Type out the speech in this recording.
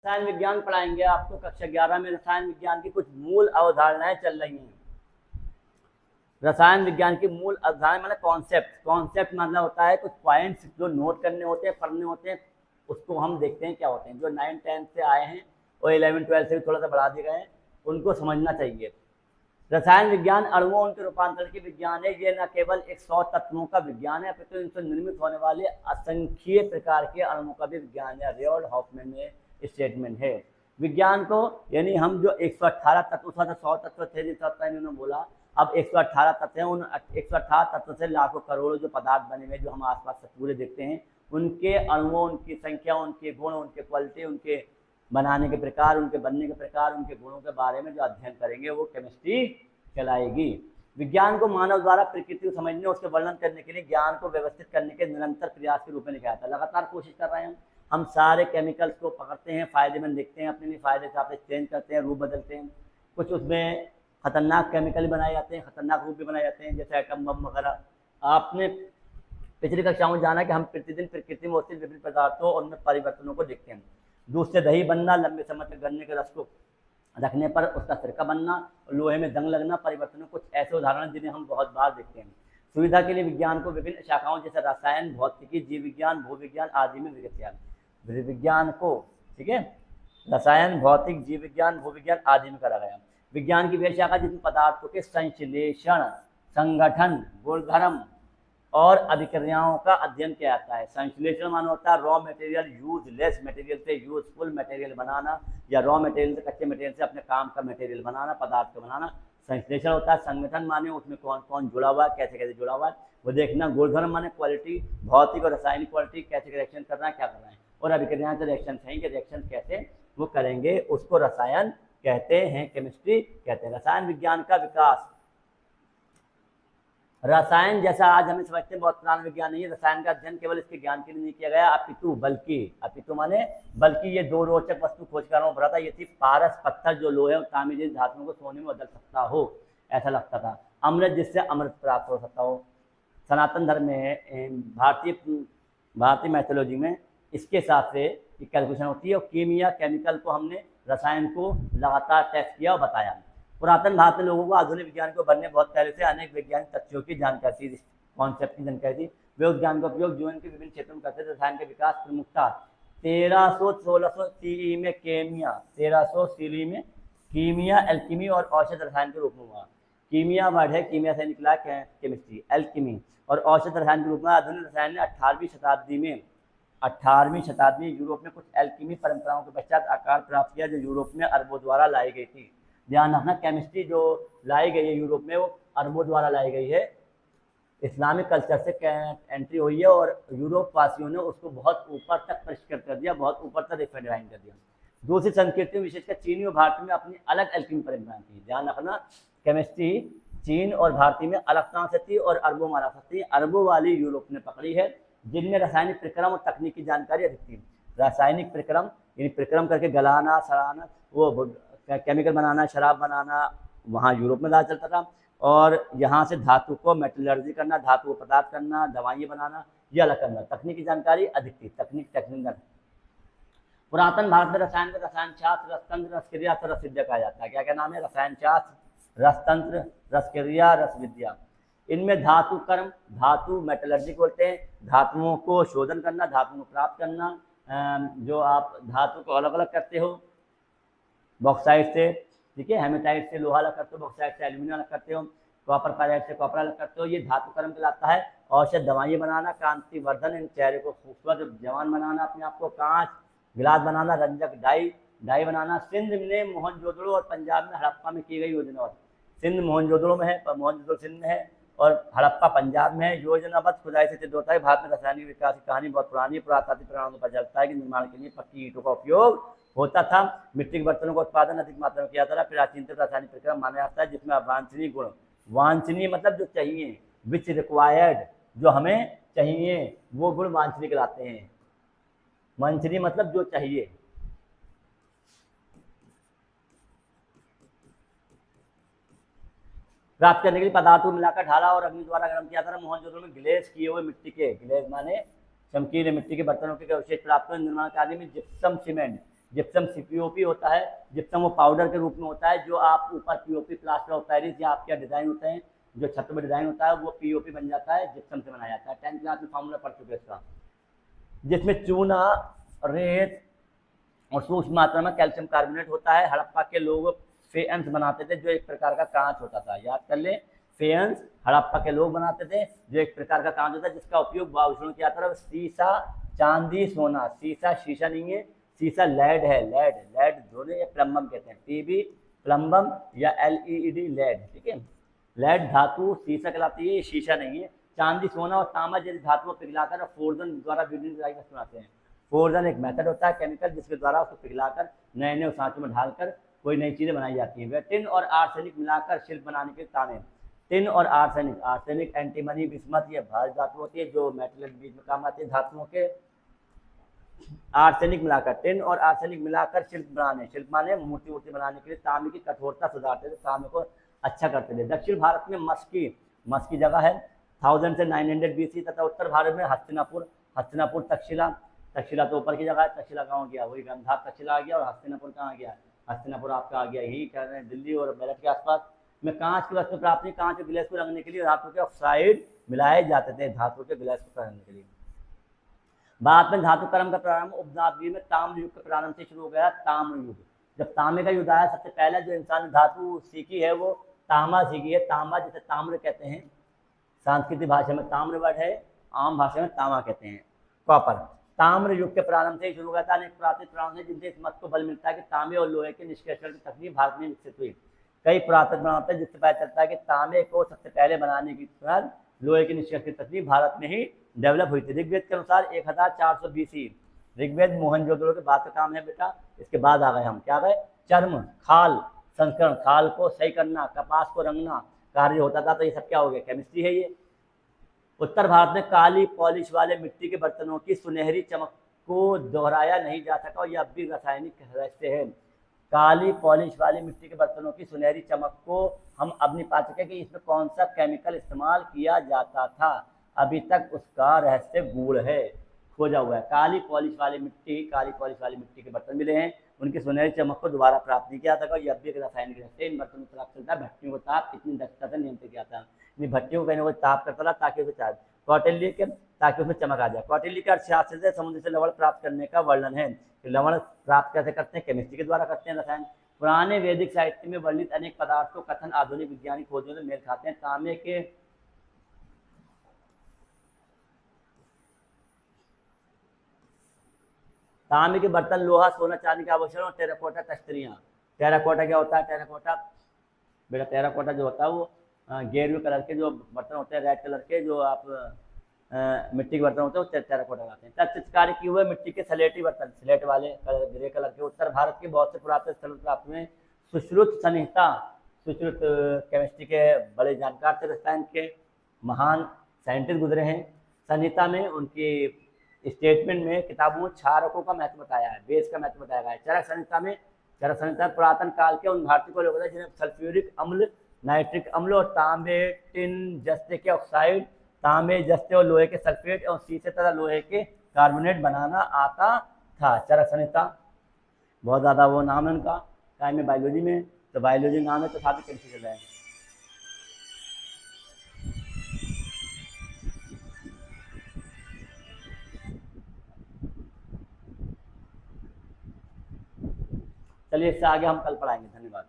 रसायन विज्ञान पढ़ाएंगे आपको। कक्षा 11 में रसायन विज्ञान की कुछ मूल अवधारणाएं चल रही हैं। रसायन विज्ञान की मूल अवधारणा मतलब कॉन्सेप्ट मतलब होता है कुछ पॉइंट्स जो नोट करने होते हैं, पढ़ने होते हैं, उसको हम देखते हैं क्या होते हैं। जो 9-10 से आए हैं और 11-12 से भी थोड़ा सा बढ़ा दिए गए हैं, उनको समझना चाहिए। रसायन विज्ञान अणुओं उनके रूपांतरण की विज्ञान है। ये न केवल 100 तत्वों का विज्ञान है, अपितु इनसे निर्मित होने वाले असंख्य प्रकार के अणुओं का भी विज्ञान है। रियोल्ड हॉफमैन में स्टेटमेंट है। विज्ञान को यानी हम जो 118 तत्व, 100 तत्व थे जिस इन्होंने बोला, अब 118 तत्व हैं। उन 118 तत्व से लाखों करोड़ों जो पदार्थ बने हुए जो हम आसपास से पूरे देखते हैं, उनके अणुओं, उनकी संख्या, उनके गुण, उनके क्वालिटी, उनके बनाने के प्रकार, उनके बनने के प्रकार, उनके गुणों के बारे में जो अध्ययन करेंगे वो केमिस्ट्री कहलाएगी। विज्ञान को मानव द्वारा प्रकृति को समझने, उसके वर्णन करने के लिए ज्ञान को व्यवस्थित करने के निरंतर प्रयास के रूप में लिखा जाता है। लगातार कोशिश कर रहे हैं हम सारे केमिकल्स को पकड़ते हैं, फायदेमंद देखते हैं, अपने लिए फायदे से आप चेंज करते हैं, रूप बदलते हैं। कुछ उसमें खतरनाक केमिकल बनाए जाते हैं, खतरनाक रूप भी बनाए जाते हैं, जैसे एटम बम वगैरह। आपने पिछली कक्षाओं में जाना कि हम प्रतिदिन प्रकृति में स्थित विभिन्न पदार्थों और उनमें परिवर्तनों को देखते हैं। दूध से दही बनना, लंबे समय तक गन्ने के रस को रखने पर उसका सिरका बनना, लोहे में जंग लगना, परिवर्तनों, कुछ ऐसे उदाहरण जिन्हें हम बहुत बार देखते हैं। सुविधा के लिए विज्ञान को विभिन्न शाखाओं जैसे रसायन, भौतिकी, जीव विज्ञान, भूविज्ञान आदि में विघटित किया। विज्ञान को, ठीक है, रसायन, भौतिक, जीव विज्ञान, भूविज्ञान आदि में करा गया। विज्ञान की वह शाखा जिसमें पदार्थों के संश्लेषण, संगठन, गुणधर्म और अभिक्रियाओं का अध्ययन किया जाता है। संश्लेषण माना होता है रॉ मटेरियल, यूजलेस मटेरियल से यूजफुल मटेरियल बनाना, या रॉ मटेरियल से, कच्चे मटेरियल से अपने काम का मटेरियल बनाना, पदार्थ को बनाना। संश्लेषण होता है संगठन माने उसमें कौन कौन जुड़ा हुआ है, कैसे कैसे जुड़ा हुआ है वो देखना। गुणधर्म माने क्वालिटी, भौतिक और रासायनिक क्वालिटी, कैसे रिएक्शन करना है, क्या करना है। और अभिक्रिया से रिएक्शन सही के रिएक्शन कैसे वो करेंगे, उसको रसायन कहते हैं, केमिस्ट्री कहते हैं। रसायन विज्ञान का विकास, रसायन जैसा आज हमें समझते हैं बहुत पुराना विज्ञान नहीं है। रसायन का अध्ययन केवल इसके ज्ञान के लिए नहीं किया गया, अपितु माने बल्कि ये दो रोचक वस्तु खोजकारों भरा था। ये थी पारस, पत्थर जो लोहे और तांबे जैसी धातुओं को सोने में बदल सकता हो, ऐसा लगता था। अमृत, जिससे अमृत प्राप्त हो सकता हो। सनातन धर्म में, भारतीय मैथोलॉजी में इसके हिसाब से कैलकुलेशन होती है। और कीमिया, केमिकल को हमने, रसायन को लगातार टेस्ट किया और बताया। पुरातन भारत में लोगों को आधुनिक विज्ञान को बनने बहुत पहले से अनेक वैज्ञानिक तथ्यों की जानकारी थी, कॉन्सेप्ट की जानकारी थी। वे उस ज्ञान का उपयोग जीवन के विभिन्न क्षेत्रों में करते थे। रसायन का विकास प्रमुखता 1300-1600 सीई में कीमिया, 1300 सीई में कीमिया, एल्कीमी और औषध रसायन के रूप में हुआ। कीमिया वर्ड है, कीमिया से निकला केमिस्ट्री, एल्कीमी और औषध रसायन के रूप में। आधुनिक रसायन ने 18वीं शताब्दी में यूरोप में कुछ एल्कीमी परंपराओं के पश्चात आकार प्राप्त किया, जो यूरोप में अरबों द्वारा लाई गई थी। ध्यान रखना, केमिस्ट्री जो लाई गई है यूरोप में वो अरबों द्वारा लाई गई है। इस्लामिक कल्चर से एंट्री हुई है और यूरोप वासियों ने उसको बहुत ऊपर तक परिष्कृत कर दिया, बहुत ऊपर तक रिफाइन कर दिया। दूसरी संस्कृतियों विशेषकर चीनी और भारत में अपनी अलग एल्कीमी परंपराएं थी। ध्यान रखना, केमिस्ट्री चीन और भारतीय में अलग तरह से थी और अरबों में अलग थी। अरबों वाली यूरोप ने पकड़ी है, जिनमें रासायनिक प्रक्रम और तकनीक की जानकारी अधिक थी। रासायनिक प्रक्रम यानी प्रक्रम करके गलाना, सड़ाना, वो केमिकल बनाना, शराब बनाना, वहाँ यूरोप में ज़्यादा चलता था। और यहाँ से धातु को मेटलर्जी करना, धातु को पदार्थ करना, दवाइयाँ बनाना, ये अलग करना। तकनीक की जानकारी अधिक थी, तकनीक। पुरातन भारत में रसायन को रसायन शास्त्र, रसतंत्र, रसक्रिया, रसविद्या कहा जाता है। क्या क्या नाम है? रसायन शास्त्र, रसतंत्र, रसक्रिया, रसविद्या। इनमें धातु कर्म, धातु मेटलर्जी बोलते हैं, धातुओं को शोधन करना, धातुओं को प्राप्त करना। जो आप धातु को अलग अलग करते हो बॉक्साइट से, ठीक है, हेमेटाइट से लोहा अलग करते हो, बॉक्साइट से एल्यूमिनियम अलग करते हो, कॉपर पायराइट से कॉपर अलग करते हो, ये धातु कर्म कहलाता है। औषध दवाइयाँ बनाना, कांति वर्धन, इन चेहरे को खूबसूरत जवान बनाना, अपने आप को, कांच गिलास बनाना, रंजक डाई बनाना। सिंध में, मोहनजोदड़ो और पंजाब में हड़प्पा में की गई योजना। सिंध मोहनजोदड़ो में है, मोहनजोदड़ो सिंध में है और हड़प्पा पंजाब में है। योजनाबद्ध खुदाई से सिद्ध होता है भारत में रासायनिक विकास की कहानी बहुत पुरानी। पुरातात्विक प्रमाणों पर चलता है कि निर्माण के लिए पक्की ईंटों का उपयोग होता था। मिट्टी के बर्तनों का उत्पादन अधिक मात्रा में किया जाता था। प्राचीनतम रासायनिक प्रक्रम माना जाता है जिसमें वांछनीय गुण, वांछनीय मतलब जो चाहिए, विच रिक्वायर्ड, जो हमें चाहिए, वो गुण वांछनीय कहलाते हैं। वांछनीय मतलब जो चाहिए। प्राप्त करने के लिए पदार्थों मिलाकर ढाला और अग्नि द्वारा गर्म किया था। मोहनजोदड़ो में ग्लेज किए हुए मिट्टी के, ग्लेज माने चमकीले मिट्टी के बर्तनों के अवशेष प्राप्त हुए। निर्माण कार्य में जिप्सम सीमेंट, जिप्सम सीपीओपी होता है, जिप्सम वो पाउडर के रूप में होता है जो आप ऊपर पीओपी प्लास्टर ऑफ पेरिस या आपके डिजाइन होते हैं जो छत में डिजाइन होता है वो पीओपी बन जाता है, जिप्सम से बनाया जाता है। 10th क्लास में फॉर्मूला पढ़ चुके इसका, जिसमें चूना, रेत और सूक्ष्म मात्रा में कैल्शियम कार्बोनेट होता है। हड़प्पा के लोग फेयंस बनाते थे जो एक प्रकार का कांच होता था, याद कर ले, फेयंस हड़प्पा के लोग बनाते थे जो एक प्रकार का कांच होता है जिसका उपयोग वायुषण किया था। शीशा, चांदी, सोना, शीशा शीशा नहीं है, शीशा लेड है, लेड लेड दोनों ये प्लम्बम कहते हैं, टीबी प्लम्बम या एलईडी लेड, ठीक है। लेड धातु शीशा कहलाती है, ये शीशा नहीं है। चांदी, सोना और तांबा जैसी धातुओं को पिघलाकर फोर्जन द्वारा विभिन्न डिजाइन बनाते हैं। फोर्जन एक मेथड होता है केमिकल जिसके द्वारा उसको पिघलाकर नए नए सांचों में ढालकर कोई नई चीजें बनाई जाती हैं। टिन और आर्सेनिक मिलाकर शिल्प बनाने के ताने, टिन और आर्सेनिक, आर्सेनिक एंटीमनी बिस्मथ ये भारी धातु होती है जो मेटल के बीच में काम आती है धातुओं के। आर्सेनिक मिलाकर, टिन और आर्सेनिक मिलाकर शिल्प बनाने, शिल्प माने मूर्ति वूर्ति बनाने के लिए तांबे की कठोरता सुधारते थे, तांबे को अच्छा करते थे। दक्षिण भारत में मस्की जगह है 1000 से 900 BC तथा उत्तर भारत में हस्तिनापुर तक्षशिला तो ऊपर की जगह है, तक्षशिला गाँव गया, वही गंधा तक्षशिला आ गया, और हस्तिनापुर कहाँ गया, हस्तिनापुर आपका आ गया यही कह रहे हैं दिल्ली और मेरठ के आसपास। में कांच की वस्तु प्राप्ति, कांच के गिलास को रंगने के लिए धातु के ऑक्साइड मिलाए जाते थे, धातु के गिलास को रंगने के लिए। बाद में धातु कर्म का प्रारंभ उपनगरीय में ताम्र युग के प्रारंभ से शुरू हो गया। ताम्र युग, जब तांबे का युग आया, सबसे पहले जो इंसान ने धातु सीखी है वो तांबा सीखी है। तांबा जिसे ताम्र कहते हैं, सांस्कृतिक भाषा में ताम्र वर्ड है, आम भाषा में तांबा कहते हैं, कॉपर। ताम्र युग के प्रारंभ से ही शुरू हो गया था। अनेक पुरातन पुराणों से जिनसे इस मत को बल मिलता है कि तांबे और लोहे के निष्कर्षण की तकनीक भारत में विकसित हुई। कई पुरातन बनाते हैं जिससे पता चलता है कि तांबे को सबसे पहले बनाने की बाद लोहे की निष्कर्षण की तकनीक भारत में ही डेवलप हुई थी। ऋग्वेद के अनुसार 1400 BC, ऋग्वेद मोहनजोदड़ो के बाद का काम है बेटा। इसके बाद आ गए हम, क्या गए, चर्म खाल संस्करण, खाल को सही करना, कपास को रंगना कार्य होता था, तो ये सब क्या हो गया, केमिस्ट्री है ये। उत्तर भारत में काली पॉलिश वाले मिट्टी के बर्तनों की सुनहरी चमक को दोहराया नहीं जा सका और यह अब भी रासायनिक रहस्य है। काली पॉलिश वाली मिट्टी के बर्तनों की सुनहरी चमक को हम अब नहीं पा सके कि इसमें कौन सा केमिकल इस्तेमाल किया जाता था, अभी तक उसका रहस्य गूढ़ है, खोजा हुआ है। काली पॉलिश वाली मिट्टी के बर्तन मिले हैं, उनकी सुनहरी चमक को दोबारा प्राप्त नहीं किया था और यह अब भी एक रासायनिक रहस्य। इन बर्तनों को प्राप्त चलता है भट्टियों को ताप कितनी दक्षता से नियंत्रित किया था, भट्टियों को कहीं ना कोई ताप करता था ताकि उसे चार्ज कौटिल्य के ताकि उसमें चमक आ जाए। कौटिल्य के अर्थशास्त्र से समुद्र से लवण प्राप्त करने का वर्णन है। लवण प्राप्त कैसे करते हैं, केमिस्ट्री के द्वारा करते हैं, रसायन। पुराने वैदिक साहित्य में वर्णित अनेक पदार्थों कथन आधुनिक वैज्ञानिक खोजों से मेल खाते हैं। तांबे के बर्तन, लोहा, सोना, चांदी के आभूषण और टेराकोटा तख्तरियां। टेराकोटा क्या होता है, टेराकोटा बेटा, टेराकोटा जो होता है वो गेरुए कलर के जो बर्तन होते हैं, रेड कलर के जो आप मिट्टी के बर्तन होते हैं वो टेराकोटा कहते हैं। चित्रकारी किए हुए मिट्टी के स्लेटी बर्तन, स्लेट वाले ग्रे कलर के। उत्तर भारत के बहुत से पुरातन स्थल प्राप्त हुए। सुश्रुत संहिता, सुश्रुत केमिस्ट्री के बड़े जानकार थे, रसायन के महान साइंटिस्ट गुजरे हैं। संहिता में उनकी स्टेटमेंट में किताबों में क्षारकों का महत्व बताया है, बेस का महत्व बताया गया है। चरक संहिता पुरातन काल के उन भारतीय को लोग जिन्हें सल्फ्यूरिक अम्ल, नाइट्रिक अम्ल और तांबे, टिन, जस्ते के ऑक्साइड, तांबे, जस्ते और लोहे के सल्फेट और शीशे तथा लोहे के कार्बोनेट बनाना आता था। चरक संहिता बहुत ज़्यादा वो नाम है उनका, क्या में बायोलॉजी में, तो बायोलॉजी नाम है तो साथ ही कैसे चल रहा है। चलिए इससे आगे हम कल पढ़ाएंगे। धन्यवाद।